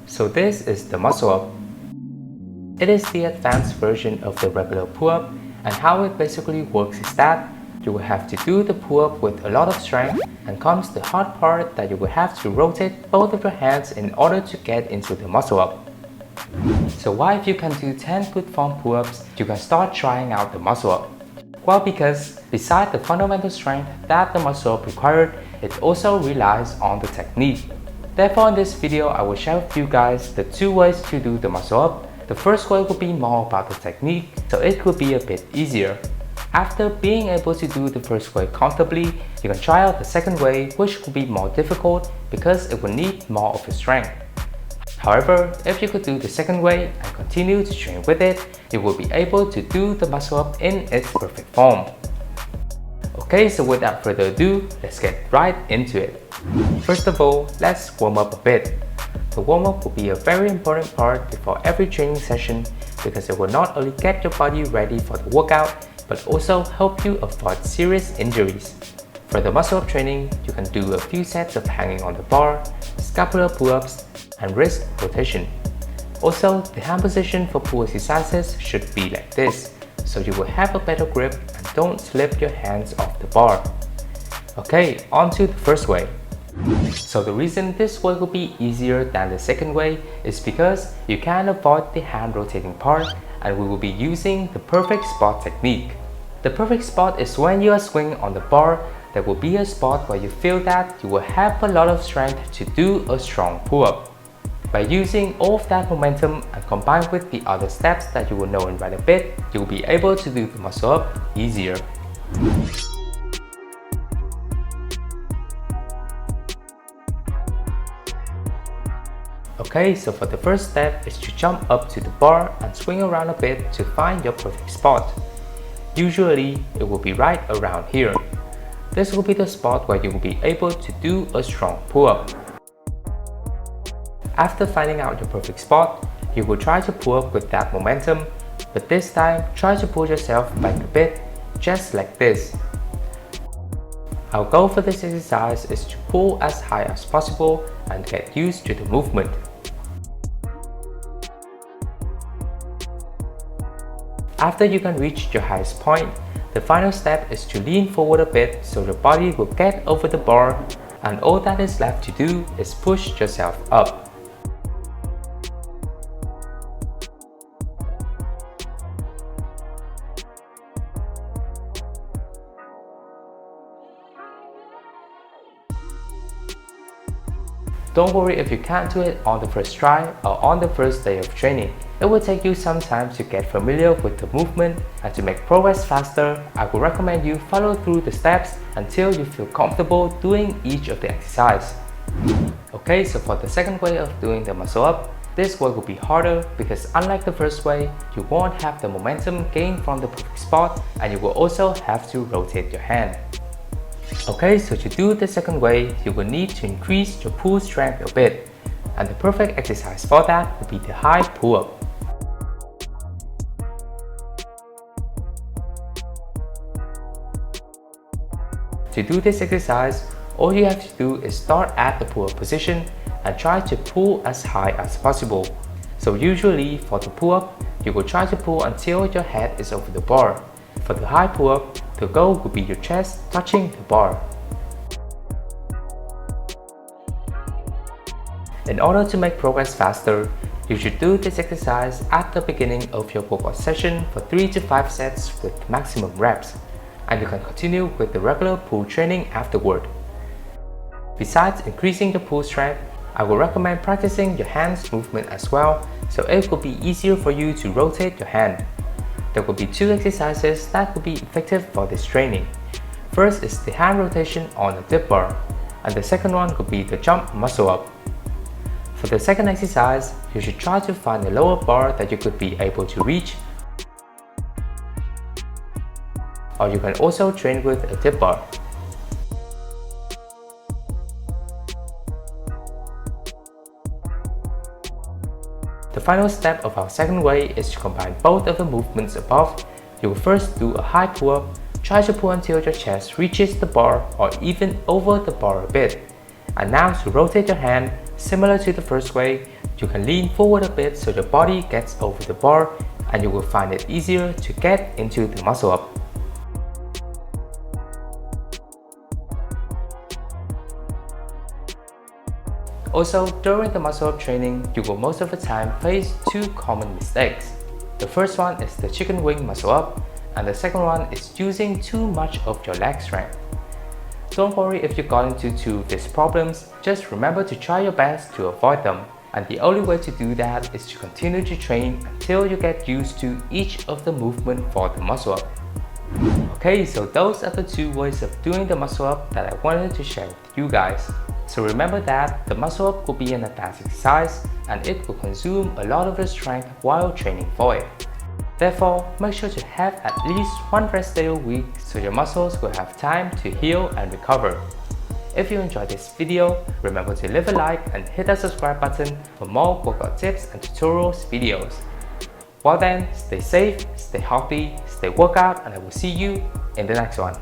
So this is the muscle up. It is the advanced version of the regular pull-up, and how it basically works is that you will have to do the pull-up with a lot of strength, and comes the hard part that you will have to rotate both of your hands in order to get into the muscle up. So why if you can do 10 good form pull-ups, you can start trying out the muscle up? Well, because besides the fundamental strength that the muscle up required, it also relies on the technique. Therefore, in this video, I will share with you guys the 2 ways to do the muscle up. The first way will be more about the technique, so it could be a bit easier. After being able to do the first way comfortably, you can try out the second way, which will be more difficult because it will need more of your strength. However, if you could do the second way and continue to train with it, you will be able to do the muscle up in its perfect form. Okay, so without further ado, let's get right into it. First of all, let's warm up a bit. The warm-up will be a very important part before every training session because it will not only get your body ready for the workout, but also help you avoid serious injuries. For the muscle-up training, you can do a few sets of hanging on the bar, scapular pull-ups, and wrist rotation. Also, the hand position for pull exercises should be like this, so you will have a better grip and don't slip your hands off the bar. Okay, on to the first way. So the reason this way will be easier than the second way is because you can avoid the hand rotating part, and we will be using the perfect spot technique. The perfect spot is when you are swinging on the bar, there will be a spot where you feel that you will have a lot of strength to do a strong pull-up. By using all of that momentum and combined with the other steps that you will know in right a bit, you will be able to do the muscle up easier. Okay, so for the first step is to jump up to the bar and swing around a bit to find your perfect spot. Usually, it will be right around here. This will be the spot where you will be able to do a strong pull-up. After finding out your perfect spot, you will try to pull up with that momentum, but this time try to pull yourself back a bit, just like this. Our goal for this exercise is to pull as high as possible and get used to the movement. After you can reach your highest point, the final step is to lean forward a bit so your body will get over the bar, and all that is left to do is push yourself up. Don't worry if you can't do it on the first try or on the first day of training. It will take you some time to get familiar with the movement, and to make progress faster, I would recommend you follow through the steps until you feel comfortable doing each of the exercise. Okay, so for the second way of doing the muscle up, this way will be harder because unlike the first way, you won't have the momentum gained from the perfect spot, and you will also have to rotate your hand. Okay, so to do the second way, you will need to increase your pull strength a bit, and the perfect exercise for that will be the high pull-up. To do this exercise, all you have to do is start at the pull-up position and try to pull as high as possible. So usually for the pull-up, you will try to pull until your head is over the bar. For the high pull-up, the goal will be your chest touching the bar. In order to make progress faster, you should do this exercise at the beginning of your workout session for 3 to 5 sets with maximum reps, and you can continue with the regular pull training afterward. Besides increasing your pull strength, I will recommend practicing your hands movement as well, so it will be easier for you to rotate your hand. There will be 2 exercises that will be effective for this training. First is the hand rotation on a dip bar, and the second one will be the jump muscle up. For the second exercise, you should try to find a lower bar that you could be able to reach, or you can also train with a dip bar. The final step of our second way is to combine both of the movements above. You will first do a high pull-up, try to pull until your chest reaches the bar or even over the bar a bit. And now to rotate your hand, similar to the first way, you can lean forward a bit so your body gets over the bar, and you will find it easier to get into the muscle up. Also, during the muscle up training, you will most of the time face two common mistakes. The first one is the chicken wing muscle up, and the second one is using too much of your leg strength. Don't worry if you got into two of these problems, just remember to try your best to avoid them. And the only way to do that is to continue to train until you get used to each of the movement for the muscle up. Okay, so those are the two ways of doing the muscle up that I wanted to share with you guys. So remember that the muscle up will be an advanced exercise and it will consume a lot of your strength while training for it. Therefore, make sure to have at least one rest day a week so your muscles will have time to heal and recover. If you enjoyed this video, remember to leave a like and hit that subscribe button for more workout tips and tutorials videos. Well then, stay safe, stay healthy, stay workout, and I will see you in the next one.